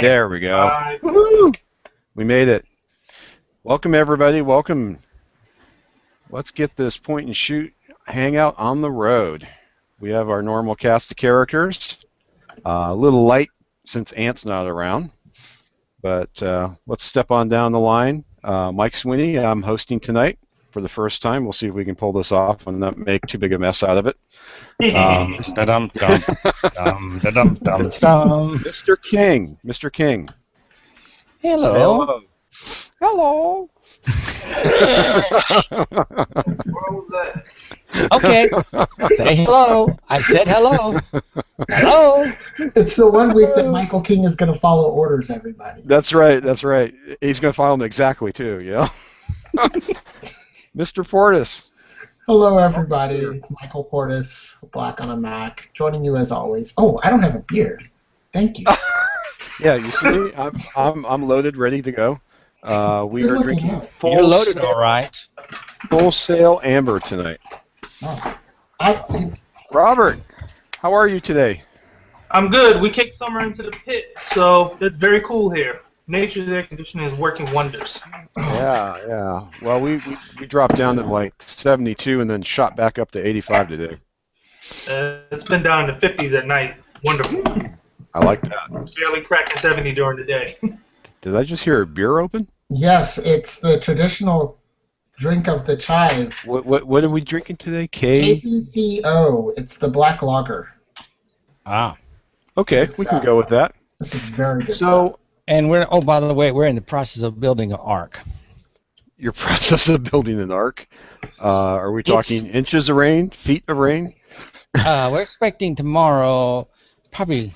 There we go. Woohoo! We made it. Welcome, everybody. Welcome. Let's get this point and shoot hangout on the road. We have our normal cast of characters. A little light since Ant's not around. But let's step on down the line. Mike Sweeney, I'm hosting tonight for the first time. We'll see if we can pull this off and not make too big a mess out of it. Mr. King. Mr. King. Hello. Hello. Okay. Say hello. I said hello. Hello. It's the one week that Michael King is going to follow orders, everybody. That's right. That's right. He's going to follow them exactly, too, you know? Mr. Portis. Hello, everybody. Michael Portis, Black on a Mac, joining you as always. Oh, I don't have a beard. Thank you. Yeah, you see, I'm loaded, ready to go. We are drinking full. You're loaded, all right. Full Sail Amber tonight. Oh. Robert, how are you today? I'm good. We kicked summer into the pit, so it's very cool here. Nature's air conditioning is working wonders. Yeah. Well, we dropped down to like 72 and then shot back up to 85 today. It's been down to 50s at night. Wonderful. I like that. Barely cracking 70 during the day. Did I just hear a beer open? Yes, it's the traditional drink of the chive. What are we drinking today? KCCO. It's the black lager. Ah. Okay, we can go with that. This is very good. So, and by the way, we're in the process of building an ark. Your process of building an ark. Are we talking inches of rain, feet of rain? We're expecting tomorrow probably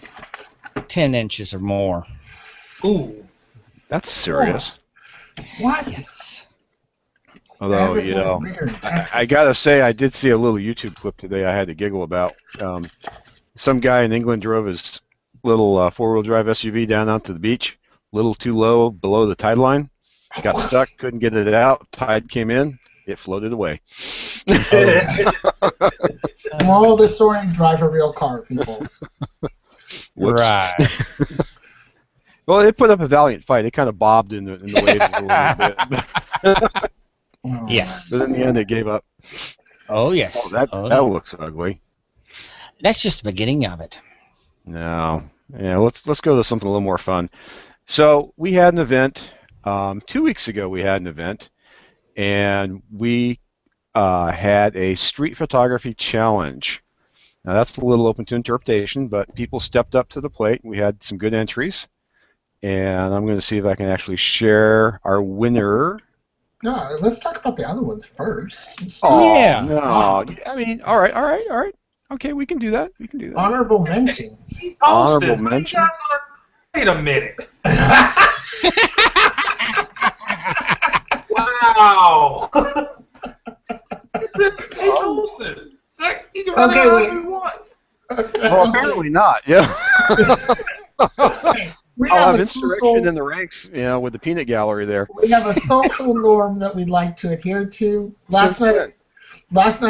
10 inches or more. Ooh. That's serious. What? Yes. Although, you know, I gotta say, I did see a little YouTube clip today I had to giggle about. Some guy in England drove his little four-wheel drive SUV down onto the beach, a little too low below the tide line, got stuck, couldn't get it out, tide came in, it floated away. Moral of the story, drive a real car, people. Right. Well, it put up a valiant fight. It kind of bobbed in the waves a little bit. Yes. But in the end, it gave up. Oh, yes. Oh, that looks ugly. That's just the beginning of it. No. Yeah, let's go to something a little more fun. So we had an event 2 weeks ago. We had an event, and we had a street photography challenge. Now that's a little open to interpretation, but people stepped up to the plate. We had some good entries, and I'm going to see if I can actually share our winner. No, let's talk about the other ones first. Oh, yeah. No, I mean, all right. Okay, we can do that. Honorable mentions. Honorable mention. Wait a minute. Wow. It's posted. He can run it wherever he wants. Well, apparently not. Yeah. I'll have insurrection in the ranks, you know, with the peanut gallery there. We have a social norm that we'd like to adhere to. Last night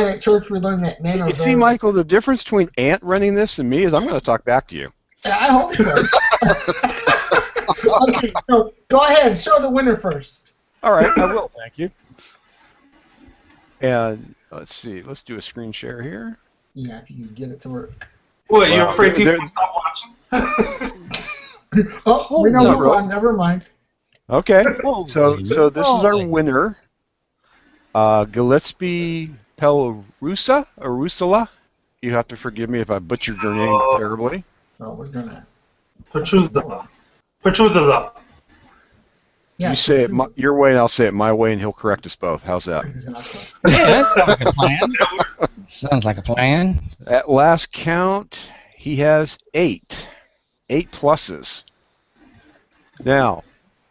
at church, we learned that men are. You see, Michael, the difference between Ant running this and me is I'm going to talk back to you. Yeah, I hope so. Okay, so go ahead, show the winner first. All right, I will. Thank you. And let's see. Let's do a screen share here. Yeah, if you can get it to work. What, you're afraid people will stop watching? Oh, we know we're on. Never mind. Okay. So this is our winner. Gillespie Arusala. You have to forgive me if I butchered your name terribly. Oh, we're gonna. Petruza. Yeah, you say it your way, and I'll say it my way, and he'll correct us both. How's that? Exactly. Yeah, that sounds like a plan. Sounds like a plan. At last count, he has 8 pluses. Now,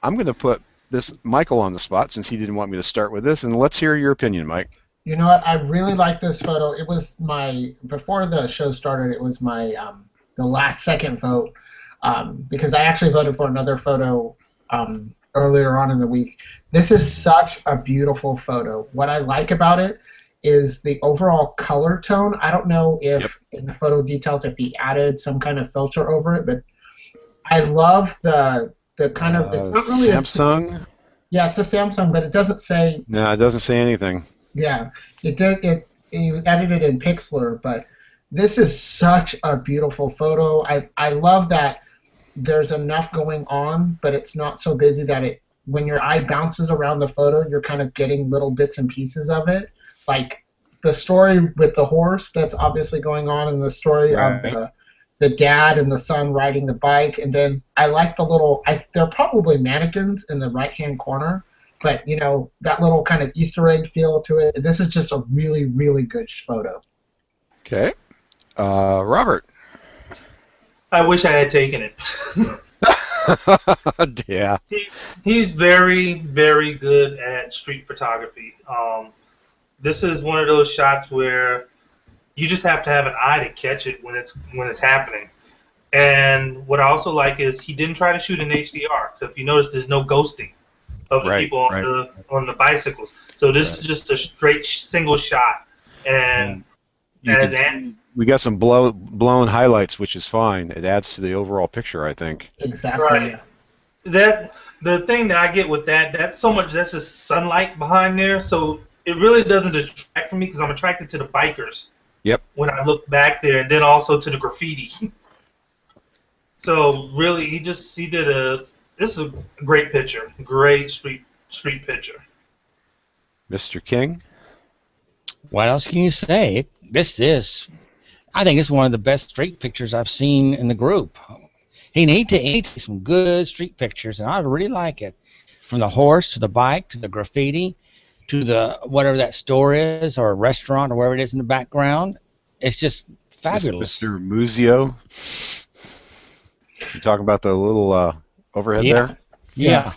I'm going to put this Michael on the spot since he didn't want me to start with this, and let's hear your opinion, Mike. You know what? I really like this photo. It was before the show started. It was my the last second vote because I actually voted for another photo earlier on in the week. This is such a beautiful photo. What I like about it is the overall color tone. I don't know if in the photo details if he added some kind of filter over it, but I love the kind of, it's not really Samsung? Yeah, it's a Samsung, but it doesn't say. No, it doesn't say anything. Yeah, you edited in Pixlr, but this is such a beautiful photo. I love that there's enough going on, but it's not so busy that when your eye bounces around the photo, you're kind of getting little bits and pieces of it. Like the story with the horse that's obviously going on, and the story of the dad and the son riding the bike, and then I like the little. They're probably mannequins in the right-hand corner. But, you know, that little kind of Easter egg feel to it. This is just a really, really good photo. Okay. Robert. I wish I had taken it. Yeah. He's very, very good at street photography. This is one of those shots where you just have to have an eye to catch it when it's happening. And what I also like is he didn't try to shoot in HDR. So if you notice, there's no ghosting of the people on the bicycles. So this is just a straight single shot. And we got some blown highlights, which is fine. It adds to the overall picture, I think. Exactly. Right. The thing that I get with that's just sunlight behind there, so it really doesn't distract from me because I'm attracted to the bikers. Yep. When I look back there, and then also to the graffiti. So really, this is a great picture, great street picture. Mr. King. What else can you say? I think it's one of the best street pictures I've seen in the group. He needs to take some good street pictures, and I really like it. From the horse to the bike to the graffiti to the whatever that store is or restaurant or wherever it is in the background. It's just fabulous. Mr. Muzio. You talking about the little overhead there? Yeah.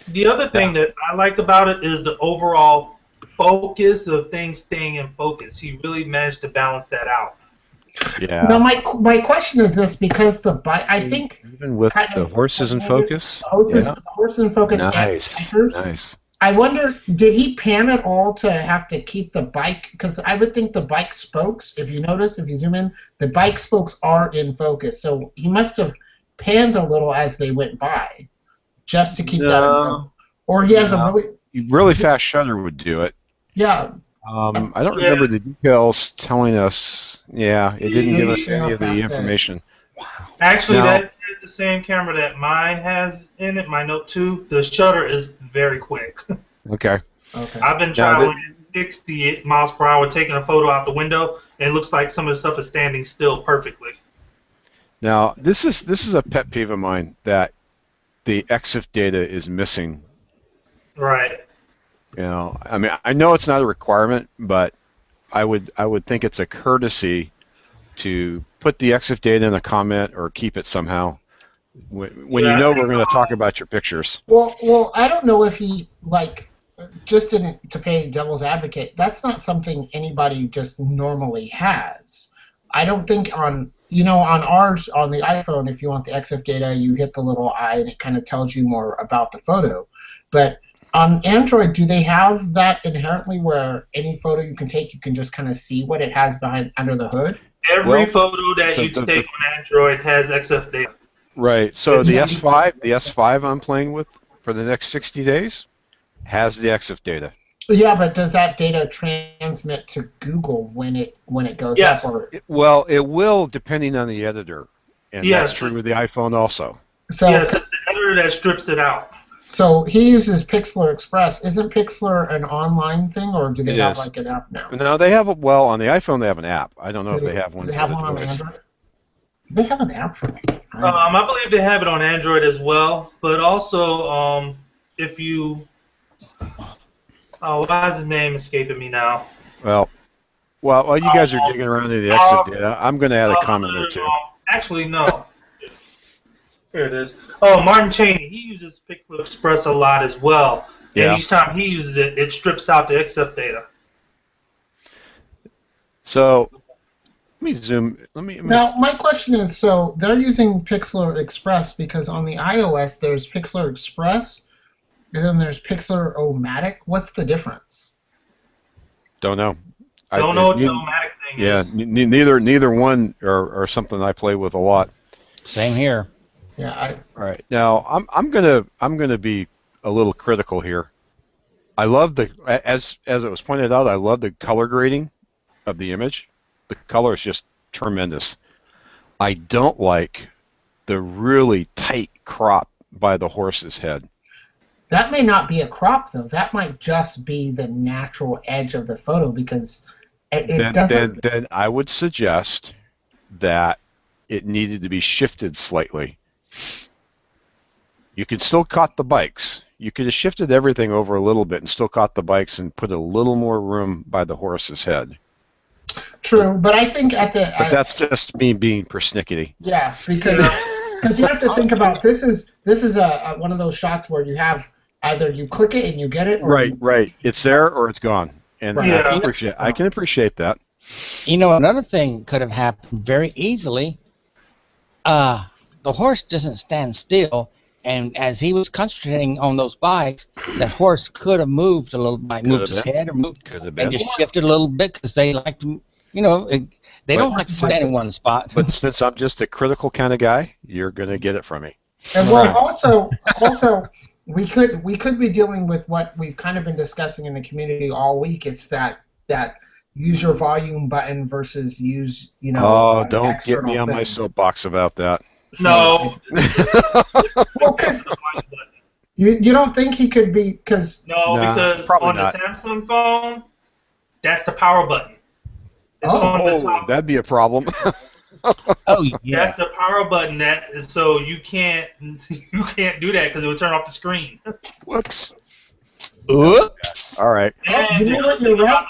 The other thing that I like about it is the overall focus of things staying in focus. He really managed to balance that out. Yeah. Now my question is this, because the bike, I think even with the horses in focus. Horses in focus. Nice. I wonder, did he pan at all to have to keep the bike? Because I would think the bike spokes, if you notice, if you zoom in, the bike spokes are in focus. So he must have panned a little as they went by, just to keep that in focus. Or he has a really fast shutter would do it. Yeah. I don't remember the details telling us. Yeah, it didn't give us any of the information. Wow. Actually, that is the same camera that mine has in it, my Note 2. The shutter is very quick. Okay. I've been traveling at 60 miles per hour, taking a photo out the window, and it looks like some of the stuff is standing still perfectly. Now, this is a pet peeve of mine, that the EXIF data is missing. Right. You know, I mean, I know it's not a requirement, but I would think it's a courtesy to put the EXIF data in a comment or keep it somehow when you know we're going to talk about your pictures. Well, I don't know if he just didn't, to play devil's advocate. That's not something anybody just normally has. I don't think on ours, on the iPhone, if you want the EXIF data, you hit the little eye and it kind of tells you more about the photo. But on Android, do they have that inherently where any photo you can take, you can just kind of see what it has under the hood? Every photo that you take on Android has EXIF data. Right. So the S5 I'm playing with for the next 60 days has the EXIF data. Yeah, but does that data transmit to Google when it goes up? Or? It will, depending on the editor, and that's true with the iPhone also. So, yes, it's the editor that strips it out. So he uses Pixlr Express. Isn't Pixlr an online thing, or do they have an app now? No, they have on the iPhone they have an app. I don't know if they have one. Do they have one on Android? They have an app for me. I believe they have it on Android as well, but also if you why is his name escaping me now? Well, while you guys are digging around in the EXIF data, I'm going to add a comment or two. Actually, no. Here it is. Oh, Martin Cheney. He uses Pixlr Express a lot as well. And each time he uses it, it strips out the EXIF data. So, let me zoom. Now, my question is, so they're using Pixlr Express because on the iOS there's Pixlr Express, and then there's Pixlr-O-Matic. What's the difference? Don't know. Don't know what the O-Matic thing is. Yeah, neither one are something I play with a lot. Same here. Yeah, All right. Now I'm gonna be a little critical here. I love as it was pointed out. I love the color grading of the image. The color is just tremendous. I don't like the really tight crop by the horse's head. that may not be a crop though. That might just be the natural edge of the photo because it doesn't. Then I would suggest that it needed to be shifted slightly. You could still cut the bikes. You could have shifted everything over a little bit and still caught the bikes and put a little more room by the horse's head. True, but I think at the. But that's just me being persnickety. Yeah, because you have to think about this is a one of those shots where you have either you click it and you get it. Or Right. It's there or it's gone, and Yeah. I can appreciate that. You know, another thing could have happened very easily. The horse doesn't stand still, and as he was concentrating on those bikes, that horse could have moved a little, moved his head or moved, Could have and been. just shifted a little bit because they like to, they don't like to stand in one spot. But since I'm just a critical kind of guy, you're gonna get it from me. And well, also we could be dealing with what we've kind of been discussing in the community all week. It's that use your volume button versus use Oh, don't get me external on my thing. soapbox about that. No. Well, 'cause you don't think he could be because No, Nah, because probably on not. the Samsung phone, that's the power button. It's Oh. on the Oh, top. that'd be a problem. Oh yeah. That's the power button. So you can't do that because it would turn off the screen. Whoops. Oops. All right. And you know what, you're right.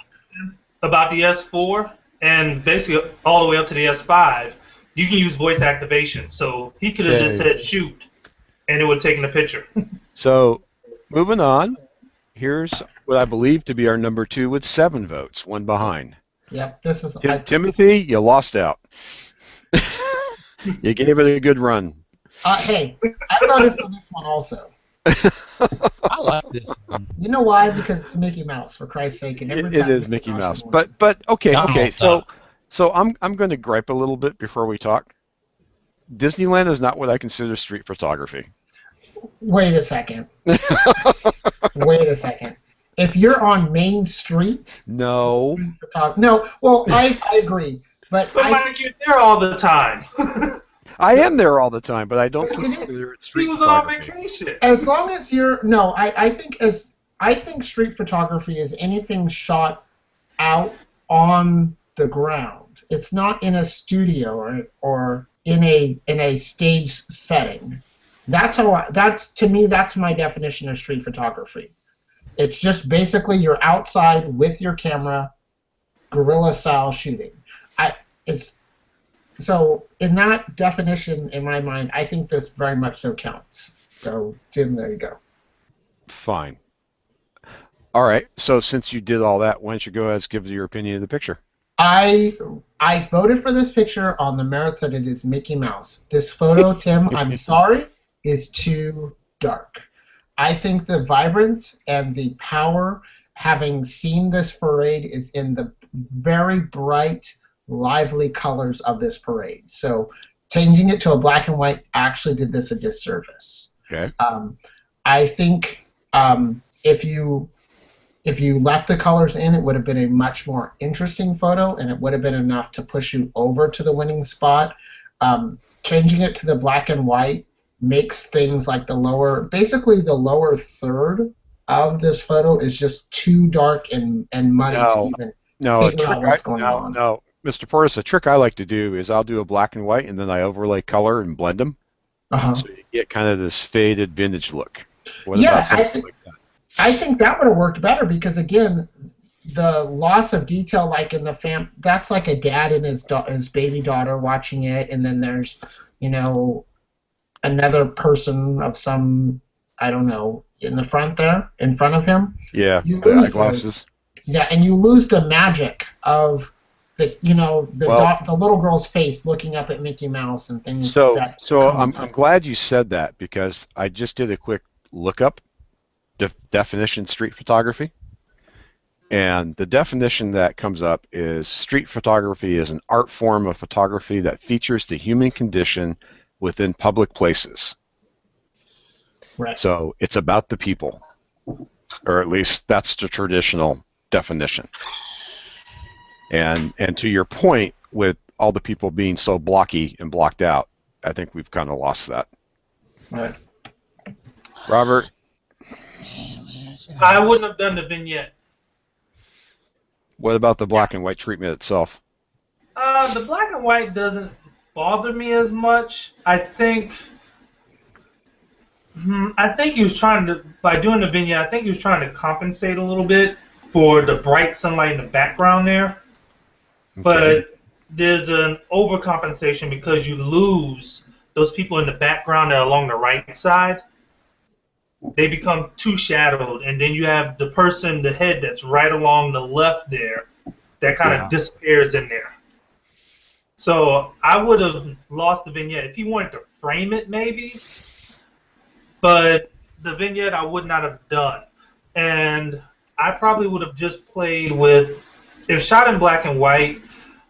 about the S4 and basically all the way up to the S5, you can use voice activation. So he could have just Okay. said shoot, and it would have taken the picture. So, moving on. Here's what I believe to be our number 2 with 7 votes, one behind. Yep, this is Timothy, you lost out. You gave it a good run. hey, I voted for this one also. I like this one. You know why? Because it's Mickey Mouse, for Christ's sake, and every It time is Mickey Mouse. wins. But okay. Oh, So I'm going to gripe a little bit before we talk. Disneyland is not what I consider street photography. Wait a second. Wait a second. If you're on Main Street, No. no. Well, I agree, but But Mike, you're there all the time. I am there all the time, but I don't But consider it He street was on photography. vacation. as long as you're no, I think street photography is anything shot out on the ground. It's not in a studio or in a stage setting. That's to me that's my definition of street photography. It's just basically you're outside with your camera, guerrilla style shooting. So in that definition, in my mind, I think this very much so counts. So Tim, there you go. Fine. All right. So since you did all that, why don't you go ahead and give your opinion of the picture? I voted for this picture on the merits that it is Mickey Mouse. This photo, Tim, I'm sorry, is too dark. I think the vibrance and the power, having seen this parade, is in the very bright, lively colors of this parade. So changing it to a black and white actually did this a disservice. Okay. I think if you left the colors in, it would have been a much more interesting photo, and it would have been enough to push you over to the winning spot. Changing it to the black and white makes things like basically the lower third of this photo is just too dark and muddy to even No, figure out what's going on. No, Mr. Portis, a trick I like to do is I'll do a black and white and then I overlay color and blend them, Uh-huh. so you get kind of this faded vintage look. What Yeah, about something like that? I think that would have worked better because again, the loss of detail, like in the that's like a dad and his baby daughter watching it, and then there's another person of some, I don't know, in the front there, in front of him. Yeah, You the lose eyeglasses. Yeah, and you lose the magic of the the little girl's face looking up at Mickey Mouse and things. So come I'm glad you said that because I just did a quick lookup, definition street photography, and the definition that comes up is street photography is an art form of photography that features the human condition within public places. Right. So it's about the people, or at least that's the traditional definition. And to your point, with all the people being so blocky and blocked out, I think we've kind of lost that. Right. Robert? I wouldn't have done the vignette. What about the black and white treatment itself? The black and white doesn't bother me as much. I think he was trying to, by doing the vignette, I think he was trying to compensate a little bit for the bright sunlight in the background there. Okay. But there's an overcompensation because you lose those people in the background that are along the right side. They become too shadowed, and then you have the person, the head that's right along the left there, that kind of disappears in there. So I would have lost the vignette. If he wanted to frame it, maybe, but the vignette I would not have done. And I probably would have just played with, if shot in black and white,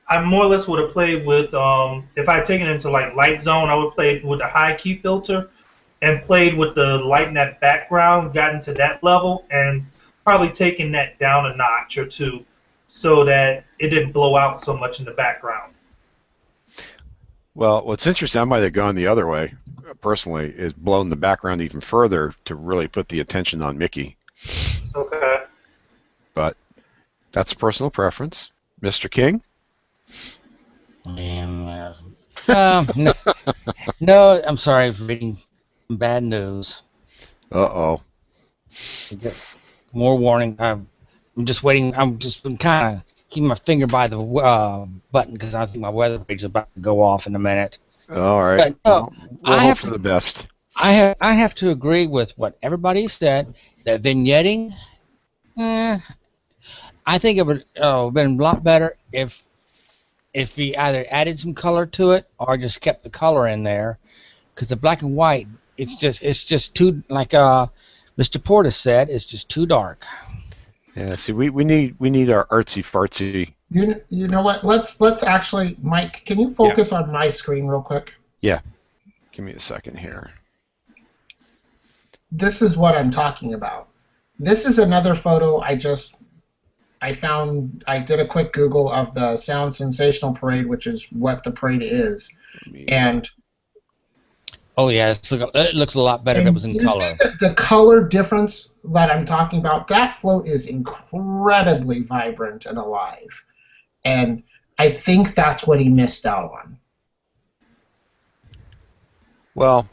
I more or less would have played with, if I had taken it into like light zone, I would play with the high key filter and played with the light in that background, gotten to that level, and probably taken that down a notch or two so that it didn't blow out so much in the background. Well, what's interesting, I might have gone the other way, personally, is blown the background even further to really put the attention on Mickey. Okay. But that's personal preference. Mr. King? No, I'm sorry for reading bad news. Uh-oh. More warning. I'm just waiting. I'm just been kind of keeping my finger by the button because I think my weather page is about to go off in a minute. All right. But, no, we'll hope for the best. I have to agree with what everybody said. That vignetting, I think it would have been a lot better if he either added some color to it or just kept the color in there, because the black and white, it's just too, like Mr. Portis said, it's just too dark. Yeah. See, we need our artsy fartsy. You know what? Let's actually, Mike, can you focus on my screen real quick? Yeah. Give me a second here. This is what I'm talking about. This is another photo I found. I did a quick Google of the Sound Sensational Parade, which is what the parade is. And oh yeah, it looks a lot better if it was in color. See the color difference that I'm talking about? That float is incredibly vibrant and alive. And I think that's what he missed out on. Well,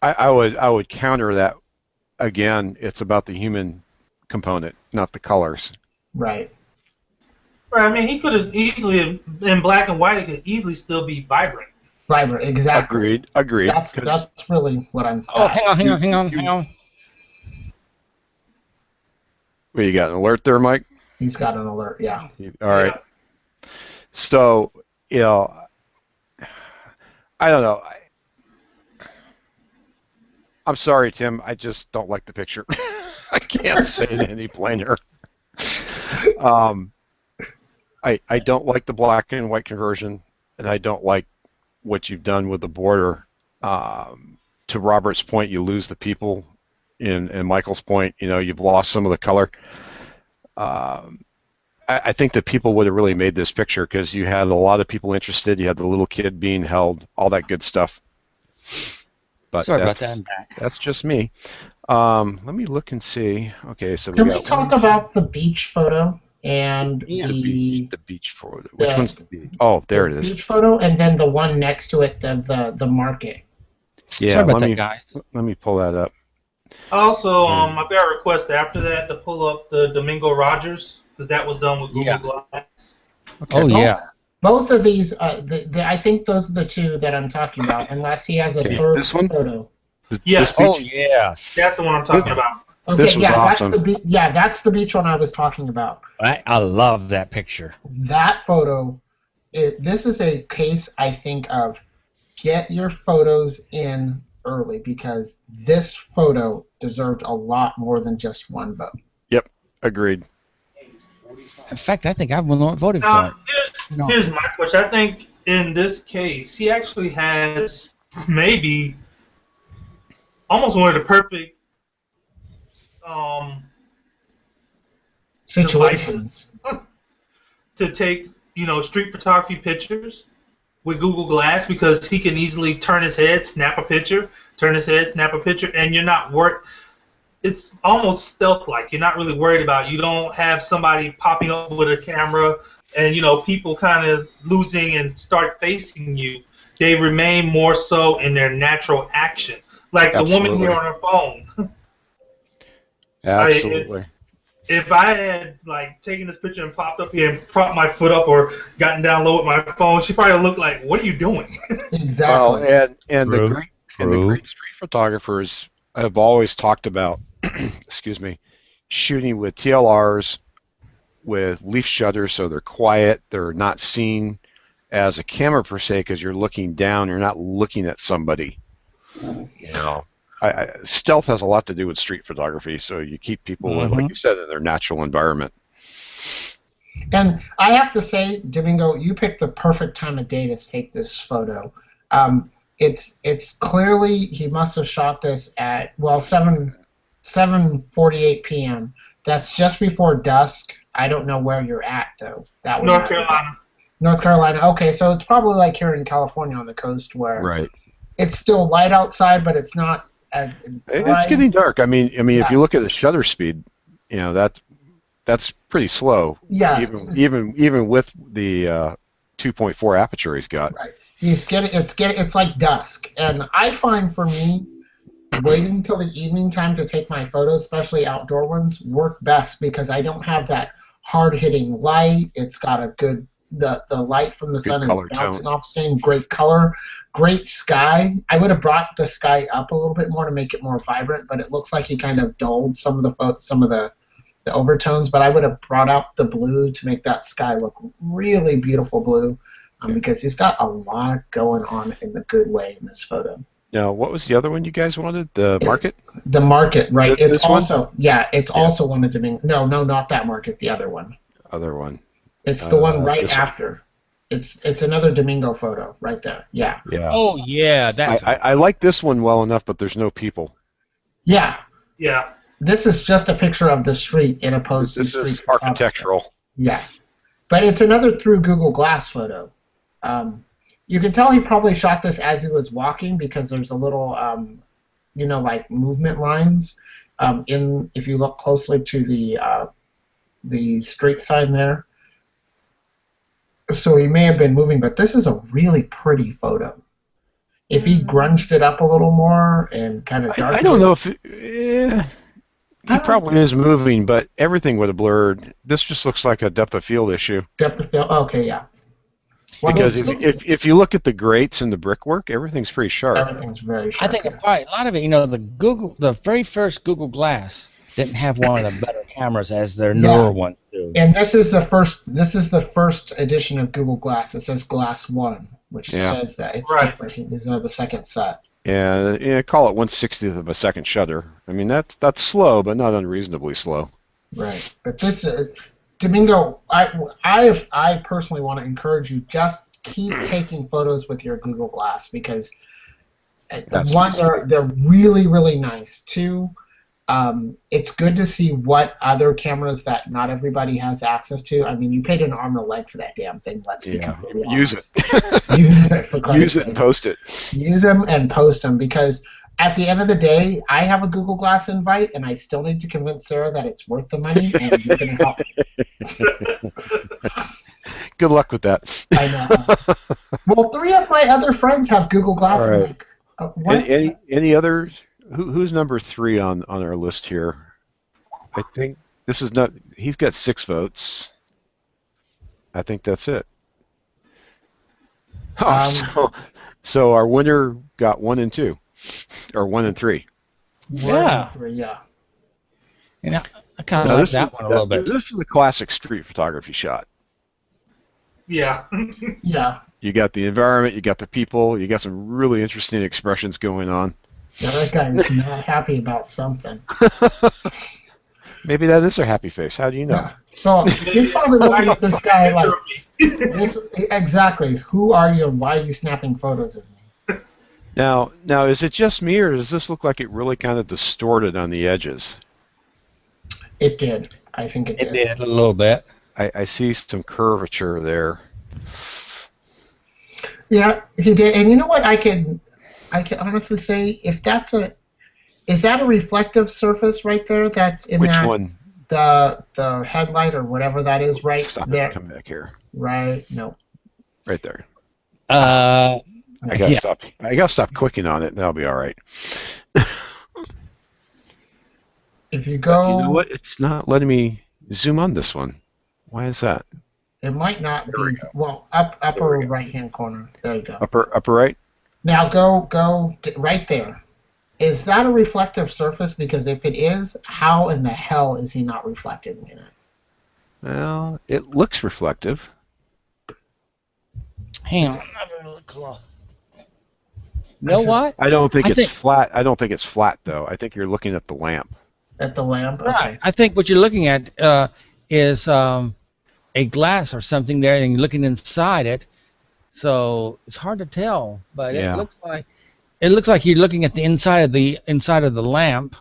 I would counter that. Again, it's about the human component, not the colors. Right. Right. I mean, he could have easily, in black and white, it could easily still be vibrant. Vibrant, exactly. Agreed. That's really what I'm. Oh, hang on. Well, you got an alert there, Mike? He's got an alert. Yeah. All right. So, I don't know. I'm sorry, Tim. I just don't like the picture. I can't say it any plainer. I don't like the black and white conversion, and I don't like what you've done with the border. To Robert's point, you lose the people. In Michael's point, you've lost some of the color. I think that people would have really made this picture because you had a lot of people interested. You had the little kid being held, all that good stuff. But sorry about that. I'm back. That's just me. Let me look and see. Okay, so can we talk about the beach photo and the beach photo? Which one's the beach? Oh, there it is. Beach photo, and then the one next to it, the market. Yeah, sorry about that, guys. Let me pull that up. Also, I got a request after that to pull up the Domingo Rogers, because that was done with Google Glass. Okay. Oh yeah. Both of these, I think those are the two that I'm talking about, unless he has a third this one? photo. Yes. Oh yes. That's the one I'm talking about. Okay, This was awesome. That's the beach one I was talking about. I love that picture. That photo, this is a case, I think, of get your photos in early, because this photo deserved a lot more than just one vote. Yep, agreed. In fact, I think I voted for it. Here's my question. I think in this case, he actually has maybe almost one of the perfect Situations. to take, street photography pictures with Google Glass, because he can easily turn his head, snap a picture, and you're not worried. It's almost stealth-like. You're not really worried about it. You don't have somebody popping up with a camera and, people kind of losing and start facing you. They remain more so in their natural action. Like the woman here on her phone. Absolutely. If I had taken this picture and popped up here and propped my foot up or gotten down low with my phone, she probably looked like, "What are you doing?" Exactly. Well, and the great street photographers have always talked about, excuse me, shooting with TLRs with leaf shutters, so they're quiet, they're not seen as a camera per se, because you're looking down, you're not looking at somebody. Stealth has a lot to do with street photography, so you keep people, like you said, in their natural environment. And I have to say, Domingo, you picked the perfect time of day to take this photo. It's clearly, he must have shot this at 7:48 p.m. That's just before dusk. I don't know where you're at though. That North Carolina. North Carolina. Okay, so it's probably like here in California on the coast where it's still light outside, but it's not as bright. It's getting dark. I mean, if you look at the shutter speed, that's pretty slow. Yeah. Even with the 2.4 aperture he's got. Right. It's like dusk, and I find for me, waiting until the evening time to take my photos, especially outdoor ones, work best because I don't have that hard-hitting light. It's got a good the light from the sun is bouncing off, staying great color, great sky. I would have brought the sky up a little bit more to make it more vibrant, but it looks like he kind of dulled some of the overtones. But I would have brought out the blue to make that sky look really beautiful blue, because he's got a lot going on in the good way in this photo. Now, what was the other one you guys wanted? The market? The market, right. It's also also one of Domingo. No, not that market, the other one. Other one. It's the one right after. It's another Domingo photo right there. Yeah. Yeah. Oh, yeah. I like this one well enough, but there's no people. Yeah. Yeah. This is just a picture of the street in opposed to street. This is architectural. Yeah. But it's another through Google Glass photo. You can tell he probably shot this as he was walking because there's a little, like movement lines. If you look closely to the street sign there. So he may have been moving, but this is a really pretty photo. If he grunged it up a little more and kind of darkened I don't know if he probably is moving, but everything would have blurred. This just looks like a depth of field issue. Depth of field. Okay, yeah. Well, because if you look at the grates and the brickwork, everything's pretty sharp. Everything's very sharp. I think probably a lot of it, the very first Google Glass didn't have one of the better cameras as their newer ones do. And this is the first edition of Google Glass. It says Glass 1, which says that it's different. It's the second set. Yeah, call it 1/60th of a second shutter. I mean that's slow, but not unreasonably slow. Right, but this Domingo, I personally want to encourage you, just keep taking photos with your Google Glass because one, they're really, really nice. Two, it's good to see what other cameras that not everybody has access to. I mean, you paid an arm and a leg for that damn thing. Let's be completely honest. Use it for Christ's sake. Use it and post it. Use them and post them because at the end of the day, I have a Google Glass invite, and I still need to convince Sarah that it's worth the money, and you're going to help me. Good luck with that. I know. Well, 3 of my other friends have Google Glass. All right. What? Any others? Who's number 3 on our list here? I think this is not. He's got 6 votes. I think that's it. So our winner got 1 and 2. Or 1 and 3. Yeah. 3, yeah. And I kind of like that one a little bit. This is a classic street photography shot. Yeah. Yeah. You got the environment, you got the people, you got some really interesting expressions going on. Yeah, that guy is not happy about something. Maybe that is a happy face. How do you know? Yeah. So he's probably looking at this guy like, exactly, who are you and why are you snapping photos of me? Now, is it just me, or does this look like it really kind of distorted on the edges? It did. I think it did. It did a little bit. I see some curvature there. Yeah, he did. And you know what? I can honestly say, if that's is that a reflective surface right there? That's in Which that one? the headlight or whatever that is right Stop there. it. Come back here. Right. No. Right there. Uh, I gotta Yeah. stop. I gotta stop clicking on it. And that'll be all right. If you go, You know what? It's not letting me zoom on this one. Why is that? it might not There we be. go. Well, upper There we go. right hand corner. There you go. Upper right? Now go right there. Is that a reflective surface? Because if it is, how in the hell is he not reflecting in it? Well, it looks reflective. hang on. You know just- what? I don't think I it's think- flat. I don't think it's flat though. I think you're looking at the lamp. At the lamp? Right. Okay. I think what you're looking at is a glass or something there, and you're looking inside it. So it's hard to tell, but Yeah. it looks like you're looking at the inside of the lamp,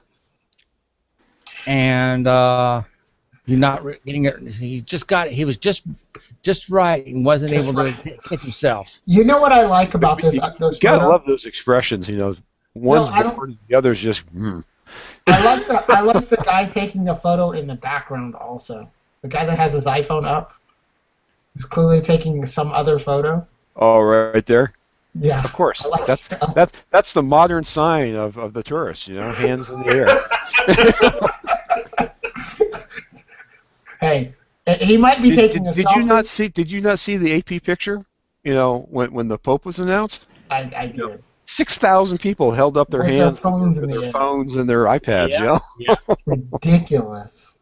and you're not getting it. He was just right and wasn't Just able right. to catch himself. You know what I like about this? You This gotta photo? love those expressions. You know, one's I don't- bored, the other's just. I like the guy taking the photo in the background also. The guy that has his iPhone up is clearly taking some other photo. Oh, right there. Yeah. Of course. I like That's the modern sign of the tourist. You know, hands in the air. Hey, he might be taking a did selfie. you not see? Did you not see the AP picture? You know, when the Pope was announced, I did. 6,000 people held up their With their hands, phones with in the their air. phones and their iPads. Yeah. You know. Ridiculous.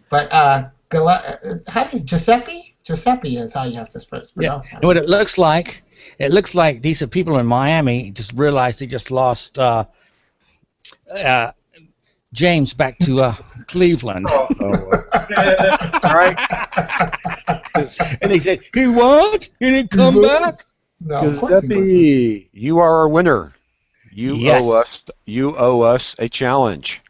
But how does Giuseppe? Giuseppe is how you have to pronounce And that. what it looks like these are people in Miami just realized they just lost James back to Cleveland. All right. And they said, he what? He didn't come Mhm. back? No, of course he wasn't. Giuseppe, you are our winner. You Yes. owe us a challenge.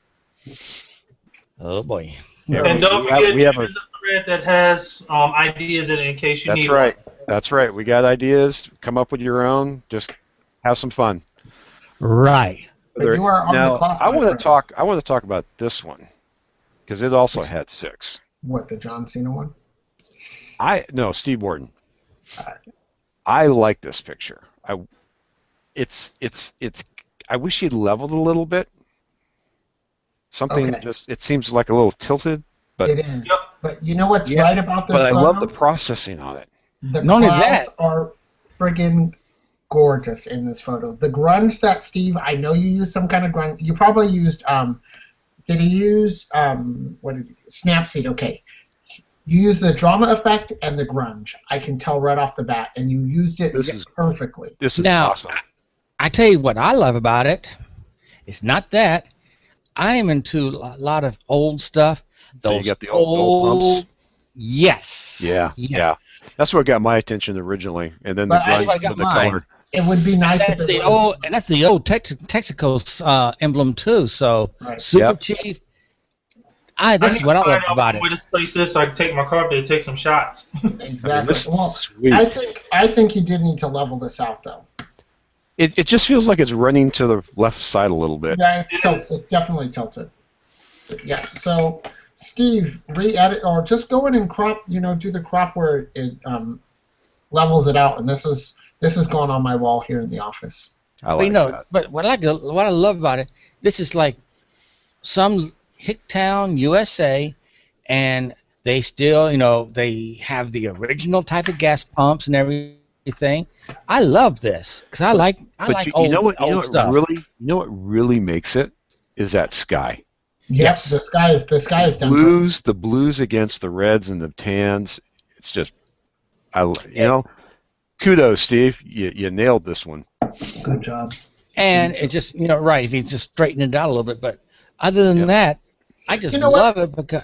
Oh boy. Yeah, And don't we have- forget, we have there's a thread that has ideas in it in case you That's need right. one. That's right. We got ideas. Come up with your own. Just have some fun. Right. But you are on now, the clock. I my want friend. to talk. I want to talk about this one because it also had 6. What, the John Cena one? No, Steve Warden. Alright. I like this picture. It's. I wish he'd leveled a little bit. Something Okay. just. It seems like a little tilted, but It is. Yep. But you know what's Yeah, right about this I photo? love the processing on it. The Not only clouds that- are friggin' gorgeous in this photo. The grunge that Steve, I know you used some kind of grunge. You probably used, did he use, what did he use? Snapseed, okay. You used the drama effect and the grunge. I can tell right off the bat, and you used it This is- perfectly. This is Now, awesome. I tell you what I love about it. It's not that. I am into a lot of old stuff. So you Those got the old pumps. Yes. Yeah, Yes. yeah. That's what got my attention originally, and then the But that's grunge what got with the mine. color. It would be nice That's if it the was. old, and that's the old Texaco emblem too. So Right. Super Yep. Chief. This I is need what to I love find out about it. where this place is so I can take my car up there and take some shots. Exactly. This is Well, sweet. I think he did need to level this out, though. It just feels like it's running to the left side a little bit. Yeah, it's tilted. It's definitely tilted. Yeah. So, Steve, re-edit or just go in and crop. Do the crop where it levels it out. And this is going on my wall here in the office. I But, like that. but what I love about it, this is like some hick town, USA, and they still, they have the original type of gas pumps and everything. I love this because I like But old, you know what? old stuff. What really makes it is that sky. Yes. The sky is done. The blues against the reds and the tans. It's just, kudos, Steve. You nailed this one. Good job. And it just, right, if you just straighten it out a little bit. But other than that, I just You know what? love it because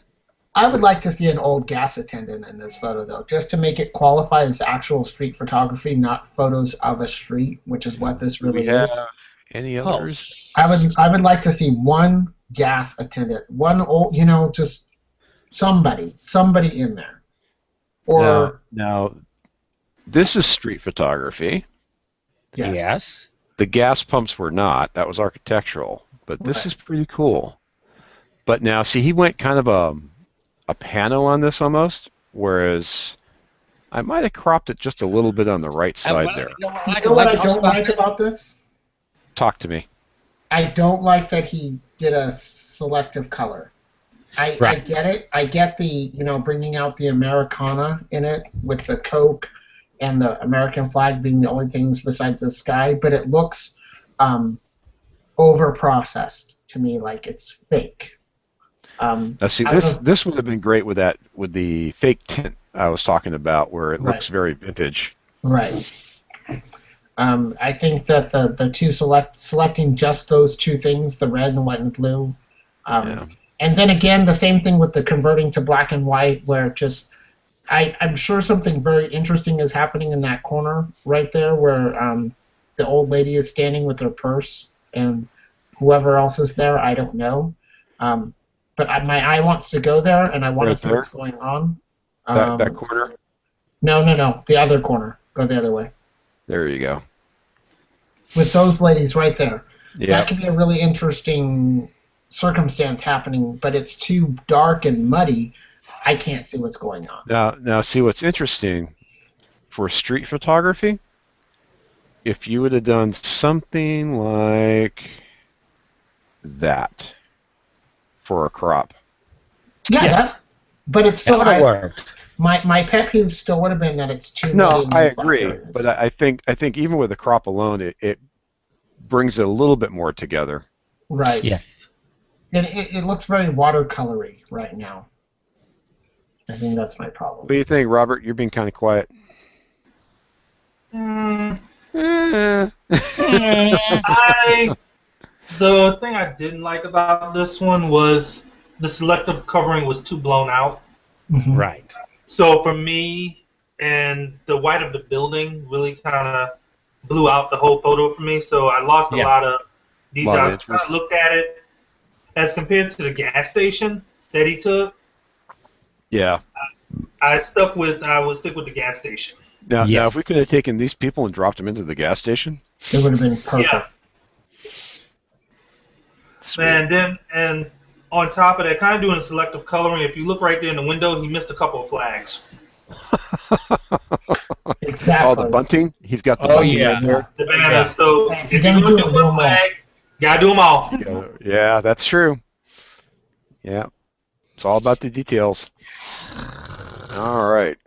I would like to see an old gas attendant in this photo, though, just to make it qualify as actual street photography, not photos of a street, which is what this really is. Any others? I would like to see one gas attendant, one old, just somebody in there. Or now, this is street photography. Yes. The gas pumps were not. That was architectural. But this is pretty cool. But now, see, he went kind of a pano on this almost, whereas I might have cropped it just a little bit on the right side there. You know what I don't like about this? Talk to me. I don't like that he did a selective color. I get it. I get the, bringing out the Americana in it with the Coke and the American flag being the only things besides the sky, but it looks over-processed to me, like it's fake. Now, see, this would have been great with the fake tint I was talking about, where it looks very vintage. Right. I think that the two selecting just those two things, the red and the white and the blue, and then again the same thing with the converting to black and white, where just I'm sure something very interesting is happening in that corner right there, where the old lady is standing with her purse and whoever else is there, I don't know. But my eye wants to go there, and I want to see what's going on. That corner? No. The other corner. Go the other way. There you go. With those ladies right there. Yep. That could be a really interesting circumstance happening, but it's too dark and muddy. I can't see what's going on. Now, see what's interesting for street photography. If you would have done something like that for a crop. Yeah, but it's still that worked. My pet peeve still would have been that it's too. No, I agree, but I think even with the crop alone, it brings it a little bit more together. Right. Yes. It looks very watercolory right now. I think that's my problem. What do you think, Robert? You're being kind of quiet. The thing I didn't like about this one was the selective covering was too blown out. Mm-hmm. Right. So for me, and the white of the building really kind of blew out the whole photo for me. So I lost a lot of detail. I kind of looked at it as compared to the gas station that he took. Yeah. I would stick with the gas station. Now, if we could have taken these people and dropped them into the gas station, it would have been perfect. Yeah. And on top of that, kind of doing selective coloring, if you look right there in the window, he missed a couple of flags. Exactly. Oh, the bunting? He's got the bunting right there. The banners. So if you're going to do one flag, gotta do them all. Yeah, that's true. Yeah. It's all about the details. All right.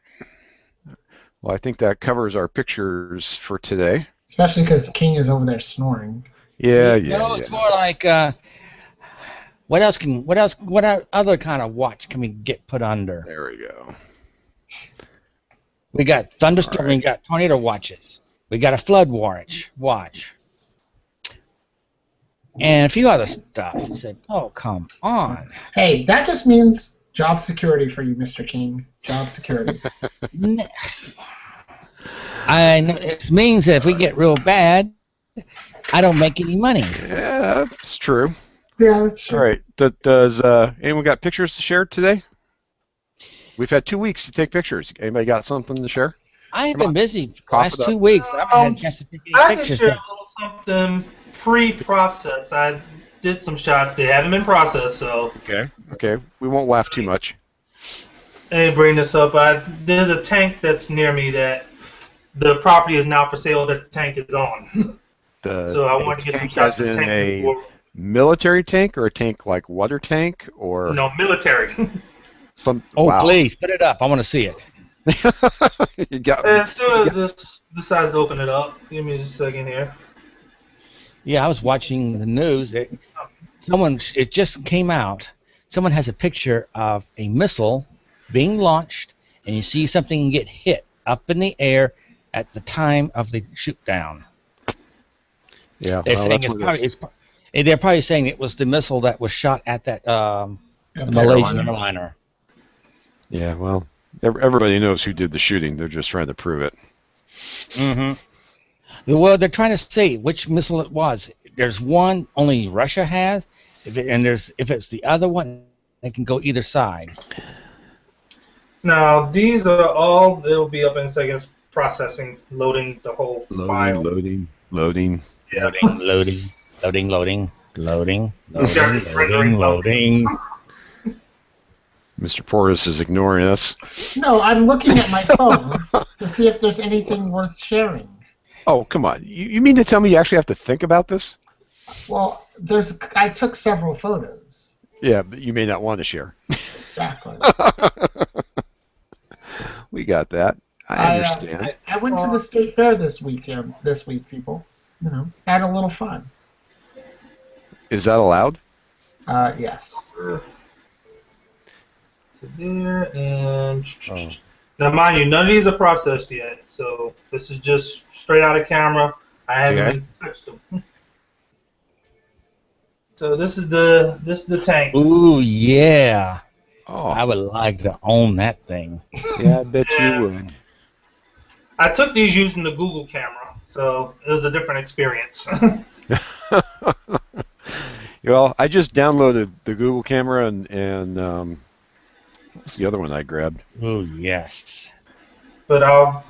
Well, I think that covers our pictures for today. Especially because King is over there snoring. Yeah. It's more like what other kind of watch can we get put under? There we go. We got thunderstorm. We got tornado watches. We got a flood watch. And a few other stuff. I said, oh, come on. Hey, that just means job security for you, Mr. King. Job security. It means that if we get real bad, I don't make any money. Yeah, that's true. Yeah, that's true. All right. Does anyone got pictures to share today? We've had 2 weeks to take pictures. Anybody got something to share? I have been busy the last 2 weeks. I haven't had a chance to take any I pictures. can share a little something pre-processed. I did some shots. They haven't been processed, so. Okay. We won't laugh too much. Let me bring this up. There's a tank that's near me that the property is now for sale that the tank is on. So I want to get some shots of the tank before. Military tank or a tank like water tank or? No, military. Wow. Please put it up. I want to see it. You got as soon as this decides to open it up, give me just a second here. Yeah, I was watching the news. It just came out. Someone has a picture of a missile being launched, and you see something get hit up in the air at the time of the shoot down. Yeah, they're saying they're probably saying it was the missile that was shot at that Malaysian airliner. Yeah, well, everybody knows who did the shooting. They're just trying to prove it. Mm-hmm. Well, they're trying to see which missile it was. There's one only Russia has, if it's the other one, it can go either side. Now, these are all, it'll be up in seconds, processing, loading the whole file. Loading. Yeah. Loading. Mr. Portis is ignoring us. No, I'm looking at my phone to see if there's anything worth sharing. Oh, come on. You mean to tell me you actually have to think about this? Well, I took several photos. Yeah, but you may not want to share. Exactly. We got that. I understand. I went to the state fair this week, people. You know, had a little fun. Is that allowed? Yes. There, and now, mind you, none of these are processed yet, so this is just straight out of camera. I haven't even touched them. So this is the tank. Ooh, yeah. Oh, I would like to own that thing. yeah, I bet you would. I took these using the Google camera, so it was a different experience. Well, I just downloaded the Google camera and what's the other one I grabbed? Oh, yes. But I'll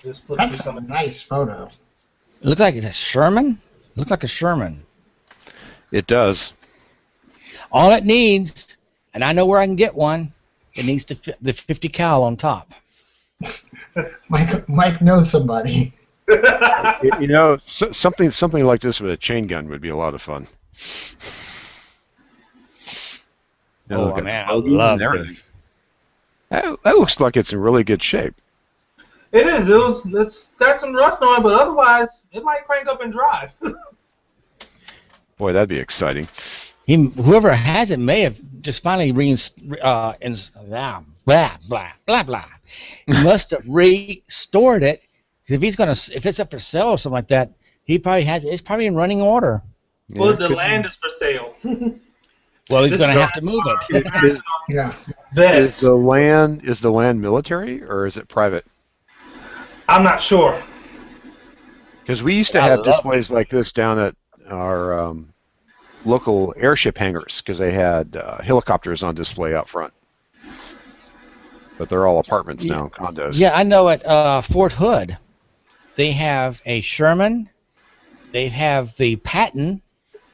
just flip That's through a some. nice photo. It looks like it's a Sherman. Looks like a Sherman. It does. All it needs, and I know where I can get one, it needs the 50 cal on top. Mike knows somebody. You know, something like this with a chain gun would be a lot of fun. Now look Oh, at man, I bogeys love and everything. this. That looks like it's in really good shape. It is. It's got some rust on it, but otherwise, it might crank up and drive. Boy, that'd be exciting. Whoever has it may have just finally blah blah blah blah. He must have restored it. If it's up for sale or something like that, he probably has it. It's probably in running order. Well, Yeah, the land is for sale. Well, he's This going to guy- have to move it. Yeah. Vets. Is the land military or is it private? I'm not sure. Because we used to I have love displays like this down at our local airship hangars because they had helicopters on display out front. But they're all apartments now, condos. Yeah, I know at Fort Hood, they have a Sherman, they have the Patton,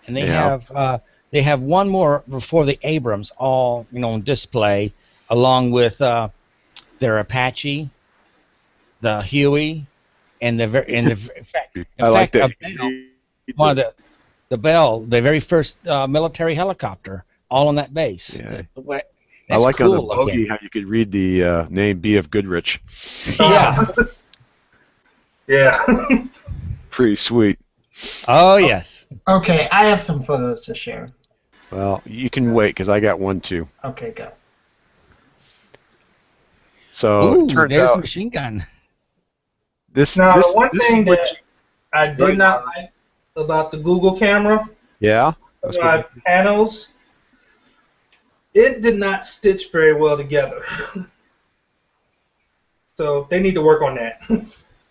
and they have one more before the Abrams, all on display, along with their Apache, the Huey, and in fact, I like that. one of the Bell, the very first military helicopter, all on that base. Yeah. That's I like cool on the bogey looking. how you could read the name B.F. Goodrich. Yeah. Yeah. Pretty sweet. Oh yes. Okay, I have some photos to share. Well, you can wait because I got one too. Okay, go. So Ooh, it turns there's a out machine gun. this. Now, this, the one this thing is what that I did not like about the Google camera, yeah. That's good. panels, it did not stitch very well together. So they need to work on that.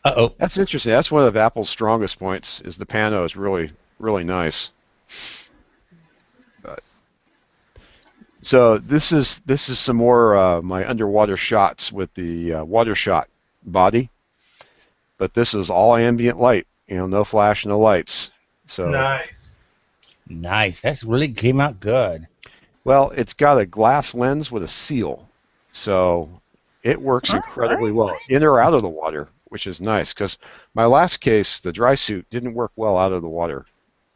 Uh-oh. That's interesting. That's one of Apple's strongest points. Is the pano is really nice. But so this is some more my underwater shots with the water shot body. But this is all ambient light. No flash, no lights. So Nice. That's really came out good. well, it's got a glass lens with a seal, so it works incredibly well in or out of the water, which is nice. Because my last case, the dry suit, didn't work well out of the water.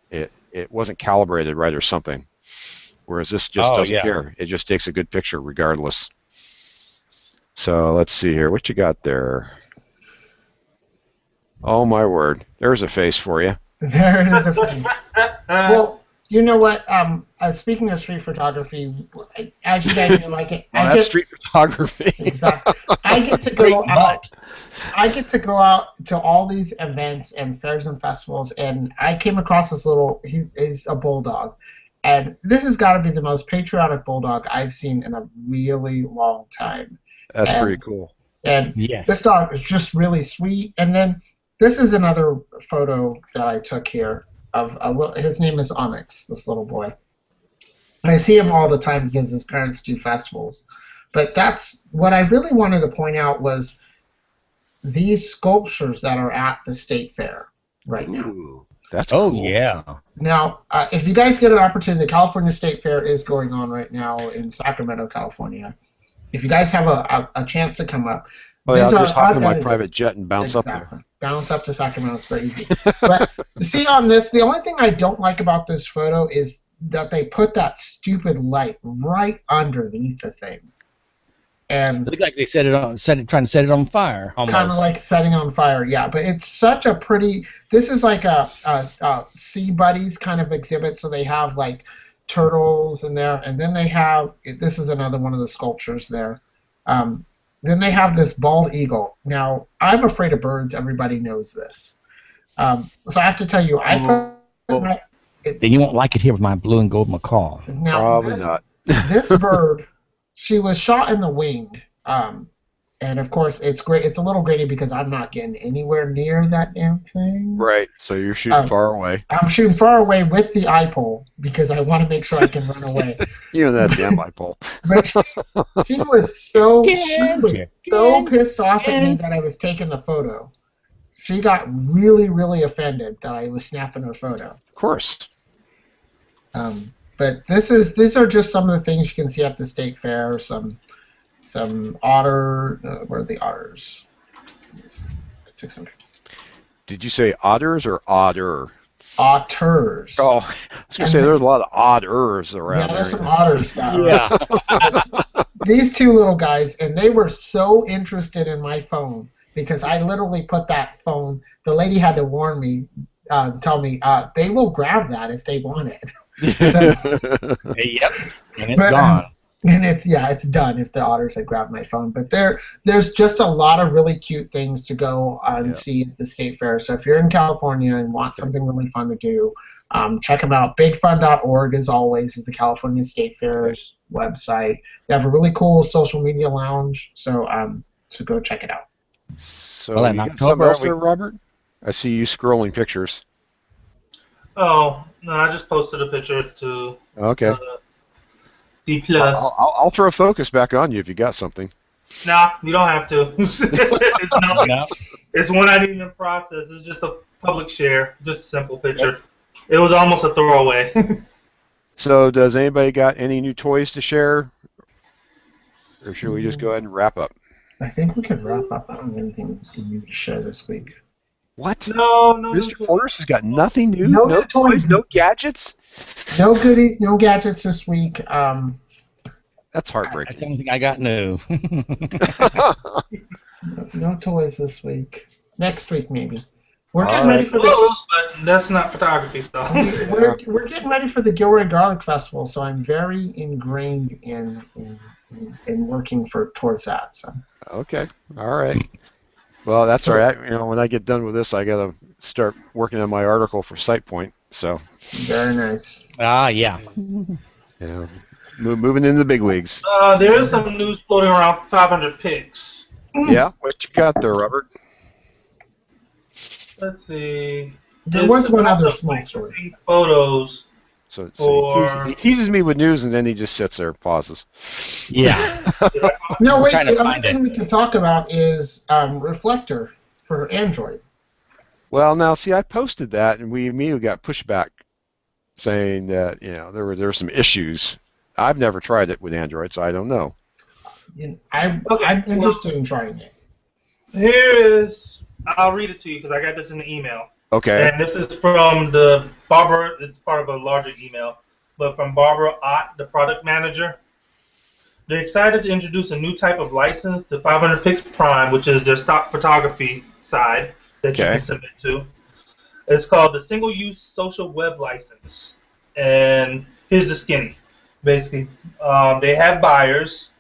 It wasn't calibrated right or something. Whereas this just doesn't care. It just takes a good picture regardless. So let's see here. What you got there? Oh my word! There's a face for you. There is a face. Well, you know what? Speaking of street photography, as you guys know, That's street photography. Exactly. I get to go out. I get to go out to all these events and fairs and festivals, and I came across this little. He's a bulldog, And this has got to be the most patriotic bulldog I've seen in a really long time. That's And- pretty cool. And Yes. this dog is just really sweet. And then this is another photo that I took here of his name is Onyx, this little boy. And I see him all the time because his parents do festivals. But that's what I really wanted to point out was these sculptures that are at the state fair right now. Ooh, that's Oh cool. yeah. Now, if you guys get an opportunity, the California State Fair is going on right now in Sacramento, California. If you guys have a chance to come up, Oh, yeah, these I'll are just hop in my unedited. private jet and bounce up Exactly. there. Bounce up to Sacramento. It's very easy. But see on this, the only thing I don't like about this photo is that they put that stupid light right underneath the thing. And Looked like they trying to set it on fire. Almost. kind of like setting on fire, yeah. But it's such a pretty. This is like a Sea Buddies kind of exhibit. So they have like turtles in there, and then they have. This is another one of the sculptures there. Then they have this bald eagle. Now I'm afraid of birds. Everybody knows this. So I have to tell you, I put my. Then you won't like it here with my blue and gold macaw. Now, Probably this, not. this bird, she was shot in the wing, and of course it's great. It's a little grainy because I'm not getting anywhere near that damn thing. Right. So you're shooting far away. I'm shooting far away with the eye pole because I want to make sure I can run away. You and that damn light pole. But she was so pissed off at me that I was taking the photo. She got really, really offended that I was snapping her photo. Of course. But these are just some of the things you can see at the state fair. Some otter. Where are the otters? I took some Did you say otters or otter? otters. Oh, I was going to say there's a lot of otters around yeah, there. there's some otters down. Yeah. These two little guys, and they were so interested in my phone because I literally put that phone. The lady had to warn me, tell me they will grab that if they want it. Yep. And it's But, gone. And it's done if the otters had grabbed my phone. But there's just a lot of really cute things to go and see at the state fair. So if you're in California and want something really fun to do, check them out. BigFun.org, as always, is the California State Fair's website. They have a really cool social media lounge, so go check it out. So, Well, in you got October, something else there, Robert? I see you scrolling pictures. Oh, no, I just posted a picture to Okay. D+. I'll throw focus back on you if you got something. Nah, you don't have to. Yeah. It's one I didn't even process. It's just a public share, just a simple picture. It was almost a throwaway. So does anybody got any new toys to share? Or should we just go ahead and wrap up? I think we could wrap up. I don't have anything new to share this week. What? no. Mr. Portis has got nothing new? No new toys. No gadgets? No goodies, no gadgets this week. That's That's heartbreaking. the only thing I got new. No toys this week. Next week, maybe. We're All getting ready right. for the Close, but that's not photography stuff. we're getting ready for the Gilroy Garlic Festival, so I'm very ingrained in working towards that. So Okay. All right. Well, that's all right. You know, when I get done with this, I got to start working on my article for SitePoint. So, very nice. Yeah. yeah, moving into the big leagues. There is some news floating around 500 pics. Yeah. What you got there, Robert? Let's see. There was It's one about other the small story. licensing Photos. So Or- he teases me with news, and then he just sits there, pauses. Yeah. No, wait. trying to The other find thing we can talk about is Reflector for Android. Well, now see, I posted that, and we immediately got pushback saying that there were some issues. I've never tried it with Android, so I don't know. I'm interested in trying it. Here is, I'll read it to you because I got this in the email. Okay. And this is from the Barbara, it's part of a larger email, but from Barbara Ott, the product manager. They're excited to introduce a new type of license to 500 Pix Prime, which is their stock photography side that you Okay. can submit to. It's called the Single-Use Social Web License. And here's the skinny. Basically, they have buyers,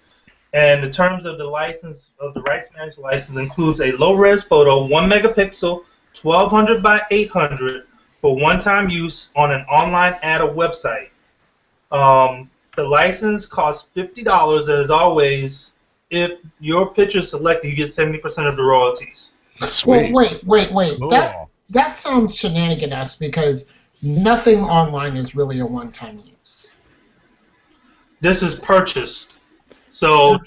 and the terms of the license, of the rights managed license, includes a low-res photo, 1 megapixel, 1200 by 800 for one-time use on an online ad or website. The license costs $50, and as always, if your picture is selected, you get 70% of the royalties. Sweet. Well, wait. Cool. That sounds shenanigan-esque because nothing online is really a one-time use. This is purchased. So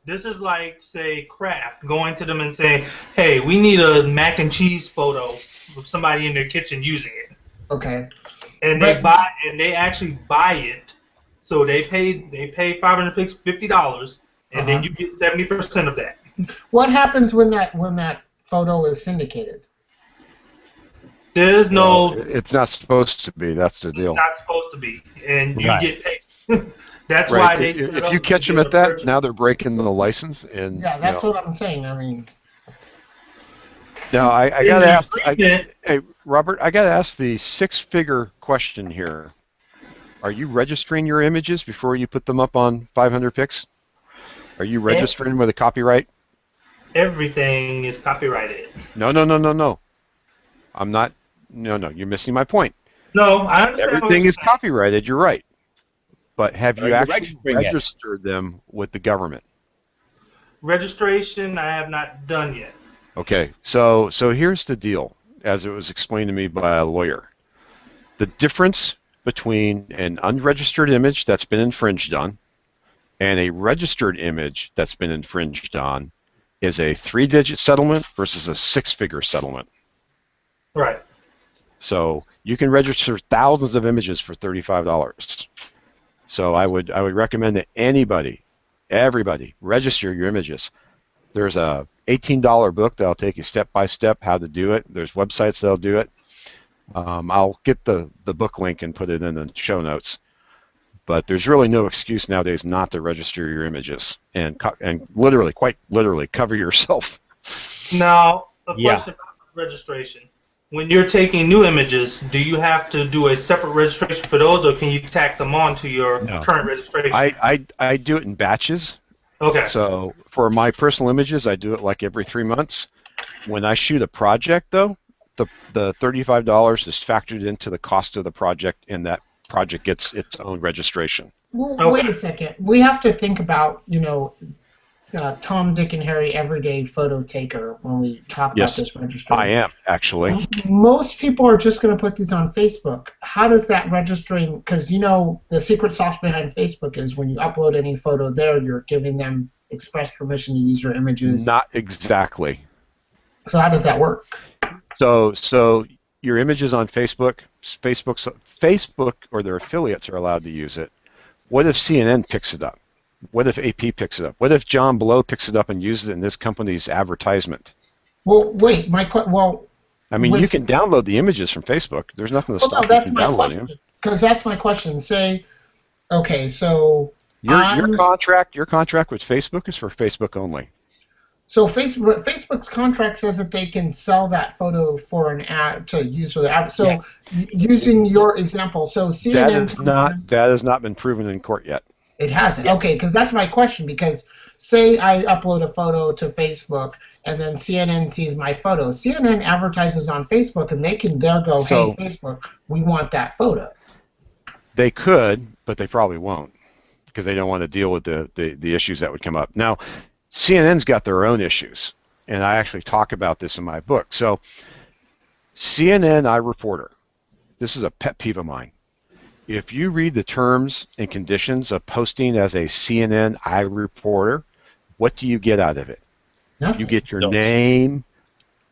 this is like, say, Kraft going to them and saying, "Hey, we need a mac and cheese photo of somebody in their kitchen using it." Okay. And they actually buy it. So they pay $550, and then you get 70% of that. What happens when that photo is syndicated? There's no. It's not supposed to be. That's the deal. It's not supposed to be, and you Right. get paid. That's Right. why they. If you catch them at that, now they're breaking the license. And Yeah, that's what I'm saying. I mean, now I In got the to ask. agreement- Hey, Robert, I got to ask the six-figure question here. Are you registering your images before you put them up on 500px? Are you registering with a copyright? Everything is copyrighted. No. I'm not. No. You're missing my point. No, I understand. what Everything you're is saying. copyrighted. You're right. But have Are you you actually registering it? registered them with the government? Registration, I have not done yet. Okay, so here's the deal, as it was explained to me by a lawyer. The difference between an unregistered image that's been infringed on and a registered image that's been infringed on is a 3-digit settlement versus a 6-figure settlement. Right. So you can register thousands of images for $35. So I would recommend that everybody, register your images. There's a $18 book that'll take you step by step how to do it. There's websites that'll do it. I'll get the book link and put it in the show notes. But there's really no excuse nowadays not to register your images and literally, quite literally, cover yourself. Now, a Yeah. question about registration. When you're taking new images, do you have to do a separate registration for those, or can you tack them on to your No. current registration? I do it in batches. Okay. So for my personal images, I do it like every 3 months. When I shoot a project, though, the $35 is factored into the cost of the project, and that project gets its own registration. well, Okay. wait a second. We have to think about, Tom, Dick, and Harry, everyday photo taker when we talk Yes, about this registration. I am, actually. Most people are just going to put these on Facebook. How does that registering? Because the secret sauce behind Facebook is when you upload any photo there, you're giving them express permission to use your images. Not exactly. So how does that work? So your images on Facebook or their affiliates are allowed to use it. What if CNN picks it up? What if AP picks it up? What if John Blow picks it up and uses it in this company's advertisement? Well, wait. I mean, you can download the images from Facebook. There's nothing to stop you that's from my downloading question. them. Because that's my question. Say, okay, so Your I'm- contract with Facebook is for Facebook only. So Facebook's contract says that they can sell that photo for an ad to use for the ad. So using your example, so CNN That has not been proven in court yet. It hasn't. Okay, because that's my question. Because say I upload a photo to Facebook, and then CNN sees my photo. CNN advertises on Facebook, and they can there go, So- hey Facebook, we want that photo. They could, but they probably won't because they don't want to deal with the issues that would come up. Now, CNN's got their own issues, and I actually talk about this in my book. So, CNN iReporter, this is a pet peeve of mine. If you read the terms and conditions of posting as a CNN iReporter, what do you get out of it? Nothing. You get your name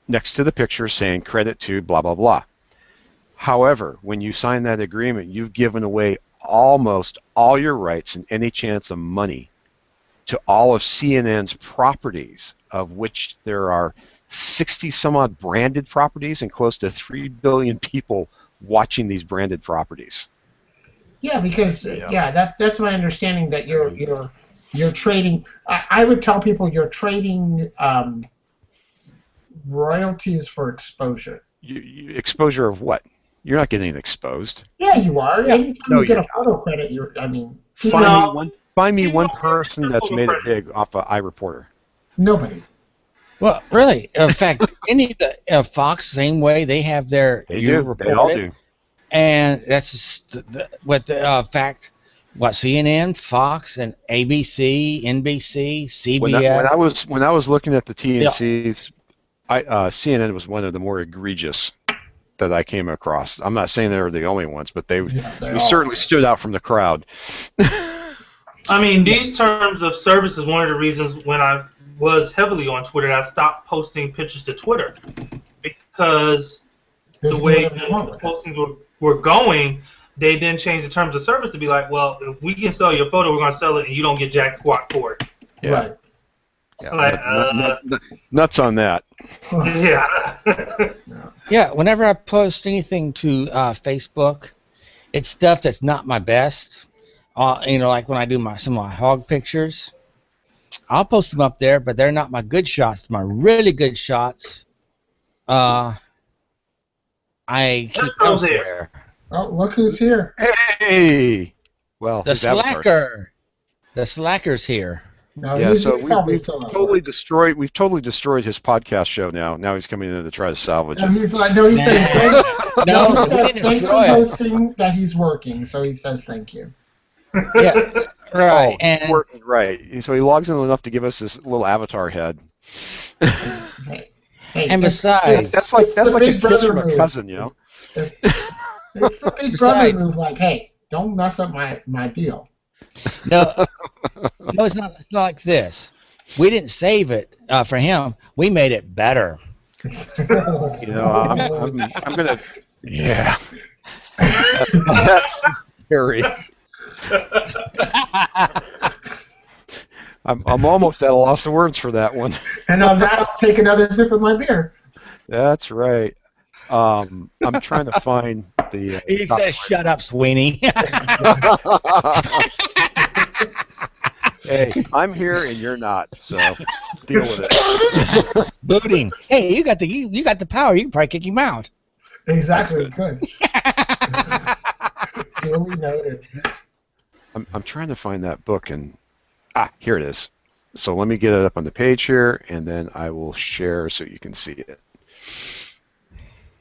next to the picture saying credit to blah, blah, blah. However, when you sign that agreement, you've given away almost all your rights and any chance of money to all of CNN's properties, of which there are 60 some odd branded properties and close to 3 billion people watching these branded properties. Yeah, because Yeah. that's my understanding that you're trading. I would tell people you're trading royalties for exposure. Exposure of what? You're not getting exposed. Yeah, you are. Anytime No, you get you're a photo credit, people, Find me You one don't get person that's photo made it credits. big off of iReporter. nobody. Well, really, in fact, any of the Fox, same way they have their They you do. They all report it, do. And that's just what the fact. What CNN, Fox, and ABC, NBC, CBS. When I was looking at the TNCs, CNN was one of the more egregious that I came across. I'm not saying they were the only ones, but they certainly stood out from the crowd. I mean, these terms of service is one of the reasons when I was heavily on Twitter, I stopped posting pictures to Twitter because the way the postings were going, they then changed the terms of service to be like, well, if we can sell your photo, we're going to sell it, and you don't get jack squat for it. Yeah. Right. Yeah, Like, nuts on that. Yeah. Yeah, whenever I post anything to Facebook, it's stuff that's not my best. Like when I do some of my hog pictures, I'll post them up there, but they're not my good shots. My really good shots, I keep elsewhere. Oh, look who's here. Hey! Well, The slacker. The slacker's here. No, yeah, he's so probably we've still at totally work. destroyed. We've totally destroyed his podcast show. Now he's coming in to try to salvage No, it. he's like, no, he said thanks. No, he we said didn't thanks for destroy it. posting that he's working, so he says thank you. Yeah, right. Oh, And working, right. So he logs in enough to give us this little avatar head. Hey, And besides- That's like the a big kiss brother from a move. cousin, you know. It's the big brother Besides- move. Like, hey, don't mess up my deal. no, it's not. It's not like this. We didn't save it for him. We made it better. You know, I'm gonna. Yeah. That's very. I'm almost at a loss of words for that one. And on that, I'll take another sip of my beer. That's right. I'm trying to find the. He says, "Shut up, Sweeney." Hey, I'm here and you're not, so deal with it. Boot him. Hey, you got the power. You can probably kick him out. Exactly. Good. Duly noted. I'm trying to find that book and here it is. So let me get it up on the page here, and then I will share so you can see it.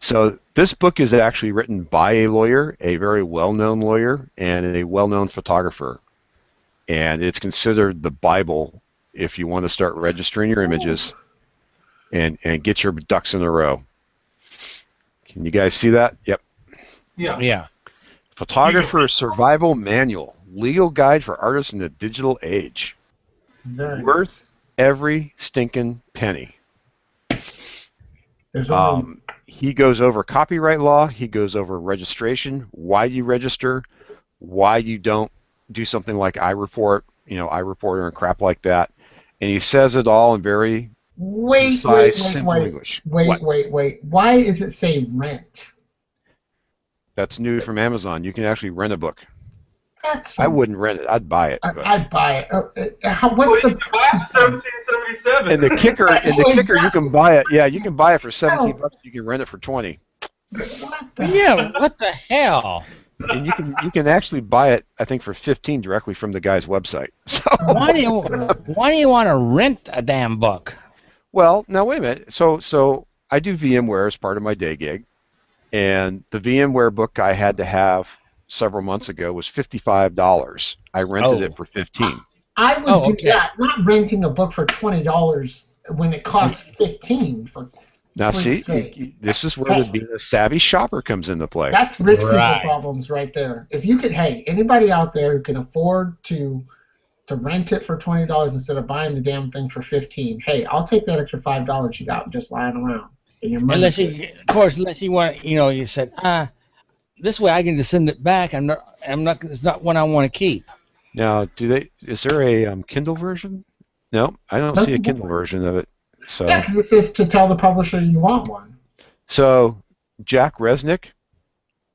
So this book is actually written by a lawyer, a very well-known lawyer, and a well-known photographer. And it's considered the Bible if you want to start registering your images and get your ducks in a row. Can you guys see that? Yep. Yeah. Photographer Survival Manual, Legal Guide for Artists in the Digital Age. Very Worth every stinking penny. There's only He goes over copyright law. He goes over registration, why you register, why you don't do something like iReport, iReporter and crap like that. And he says it all in very concise, simple English. What? Wait. Why does it say rent? That's new from Amazon. You can actually rent a book. That's I wouldn't rent it. I'd buy it. but- I'd buy it. What's Well, the you can buy it for $17.77. And the kicker, you can buy it. Yeah, you can buy it for $17. Oh. You can rent it for $20. What the Yeah. What the hell? And you can actually buy it, I think, for $15 directly from the guy's website. So Why do you want to rent a damn book? well, now wait a minute. So I do VMware as part of my day gig, and the VMware book I had to have several months ago was $55. I rented it for $15. I would do okay. that. Not renting a book for $20 when it costs $15 for. Now for see, sake. this is where being a savvy shopper comes into play. That's rich people Right. problems right there. If you could, hey, anybody out there who can afford to rent it for $20 instead of buying the damn thing for $15, hey, I'll take that extra $5 you got just lying around. And your money. Unless you want, you said, this way I can just send it back. It's not one I want to keep. Now, is there a Kindle version? No, I don't see a Kindle version of it. So, Yeah, because it says to tell the publisher you want one. so Jack Resnick,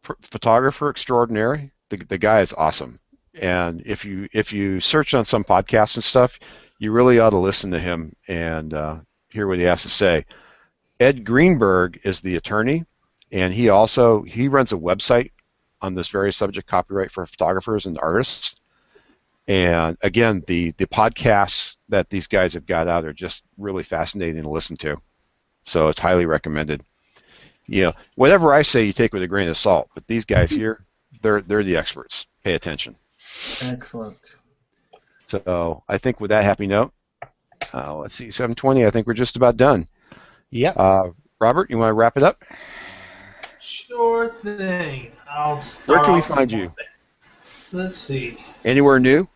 photographer extraordinary. The guy is awesome. And if you search on some podcasts and stuff, you really ought to listen to him and hear what he has to say. Ed Greenberg is the attorney, and he runs a website on this very subject, copyright for photographers and artists. And again, the podcasts that these guys have got out are just really fascinating to listen to. So it's highly recommended. whatever I say, you take with a grain of salt. But these guys here, they're the experts. Pay attention. Excellent. So I think with that happy note, let's see, 7:20. I think we're just about done. Yep. Robert, you want to wrap it up? Sure thing. I'll start Where can we off find with- you? Let's see. Anywhere new?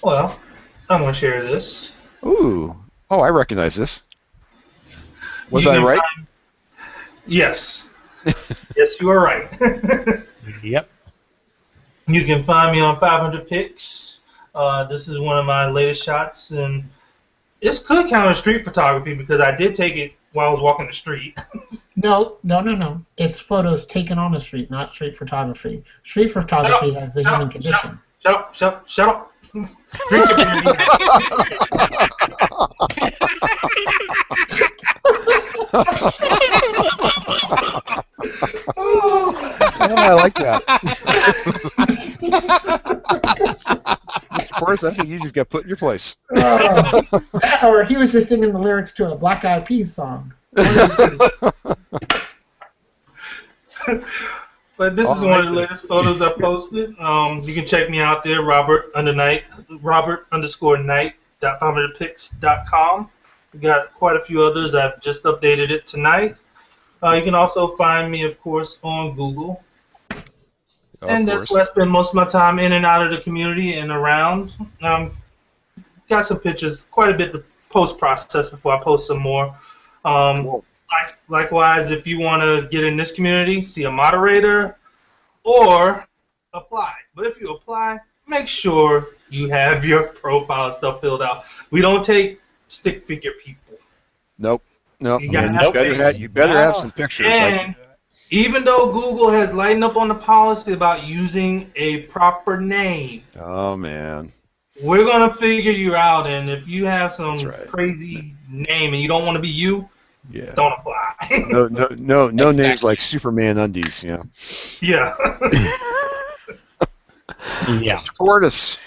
Well, I'm going to share this. Ooh. Oh, I recognize this. Was You I can right? find- Yes. Yes, you are right. Yep. You can find me on 500 Pics. This is one of my latest shots, and this could count as street photography because I did take it while I was walking the street. No. It's photos taken on the street, not street photography. Street photography has the Shut human up, condition. Shut up. Drink your beer. Oh, I like that. Mr. Forrest, I think you just got put in your place. That, or he was just singing the lyrics to a Black Eyed Peas song. But this is All one right, of the then. latest photos I posted. You can check me out there, Robert_Knight.500pics.com. We got quite a few others. I've just updated it tonight. You can also find me, of course, on Google. And that's where I spend most of my time in and out of the community and around. Got some pictures, quite a bit to post-process before I post some more. Cool. Likewise, if you want to get in this community, see a moderator or apply. But if you apply, make sure you have your profile stuff filled out. We don't take stick figure people. Nope. You gotta And have you better have some pictures. And even though Google has lightened up on the policy about using a proper name, Oh, man. we're going to figure you out. And if you have some That's right. crazy name and you don't want to be you, Yeah. don't apply. No names like Superman undies, Yeah. Yeah. Mr. Fortis,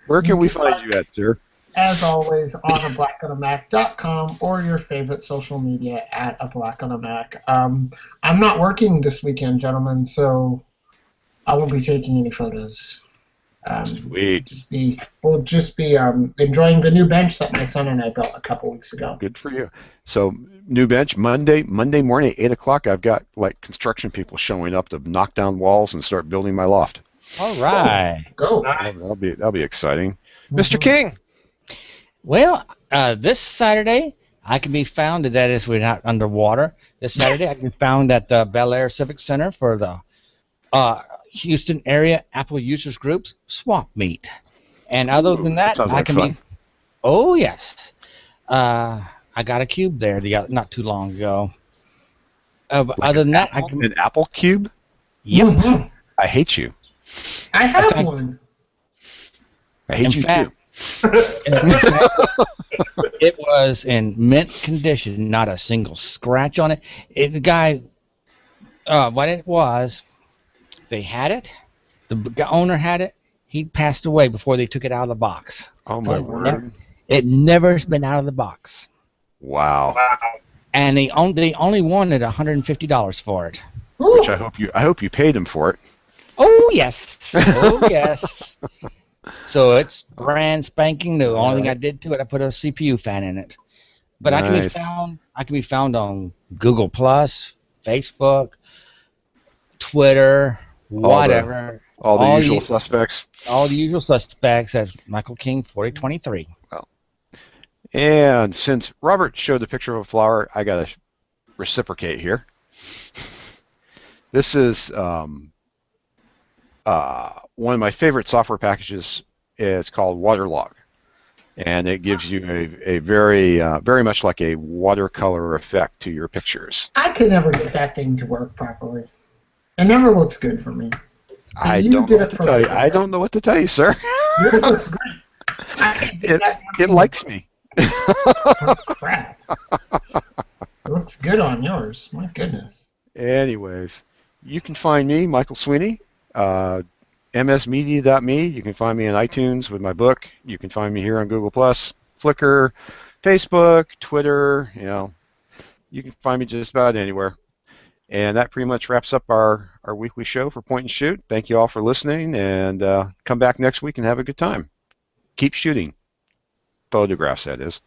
where can we find you at, sir? As always, on ablackonamac.com or your favorite social media at ablackonamac. I'm not working this weekend, gentlemen, so I won't be taking any photos. Sweet. We'll just be enjoying the new bench that my son and I built a couple weeks ago. Good for you. So, new bench, Monday morning, 8 o'clock, I've got, like, construction people showing up to knock down walls and start building my loft. All right. Go. That'll be exciting. Mr. King. Well, this Saturday I can be found. That is, we're not underwater. This Saturday I can be found at the Bel Air Civic Center for the Houston area Apple Users Groups Swap Meet. And other than that, sounds I like can fun. be. Oh yes, I got a cube there not too long ago. But other than that, I can. An Apple Cube? Yep. Mhm. I hate you. I have Okay. one. I hate In you fact- too. It was in mint condition, not a single scratch on it. The guy, what it was, they had it. The owner had it. He passed away before they took it out of the box. Oh, So my it's word. It never's been out of the box. Wow. Wow. And they only wanted $150 for it. Which Ooh. I hope you paid him for it. Oh yes, oh yes. So it's brand spanking new. Only thing I did to it, I put a CPU fan in it. But I can be Nice. found. I can be found on Google Plus, Facebook, Twitter, whatever. All the All usual you- suspects. All the usual suspects as Michael King 4023. And since Robert showed the picture of a flower, I got to reciprocate here. This is one of my favorite software packages. It's called Waterlog. And it gives you a very, very much like a watercolor effect to your pictures. I could never get that thing to work properly. It never looks good for me. I you don't know did what it to tell you. perfectly. I don't know what to tell you, sir. Yours looks great. I can't get that It likes me. Oh, crap. It looks good on yours. My goodness. Anyways, you can find me, Michael Sweeney, msmedia.me. You can find me on iTunes with my book. You can find me here on Google Plus, Flickr, Facebook, Twitter, You can find me just about anywhere. And that pretty much wraps up our weekly show for Point and Shoot. Thank you all for listening, and come back next week and have a good time. Keep shooting. Photographs, that is.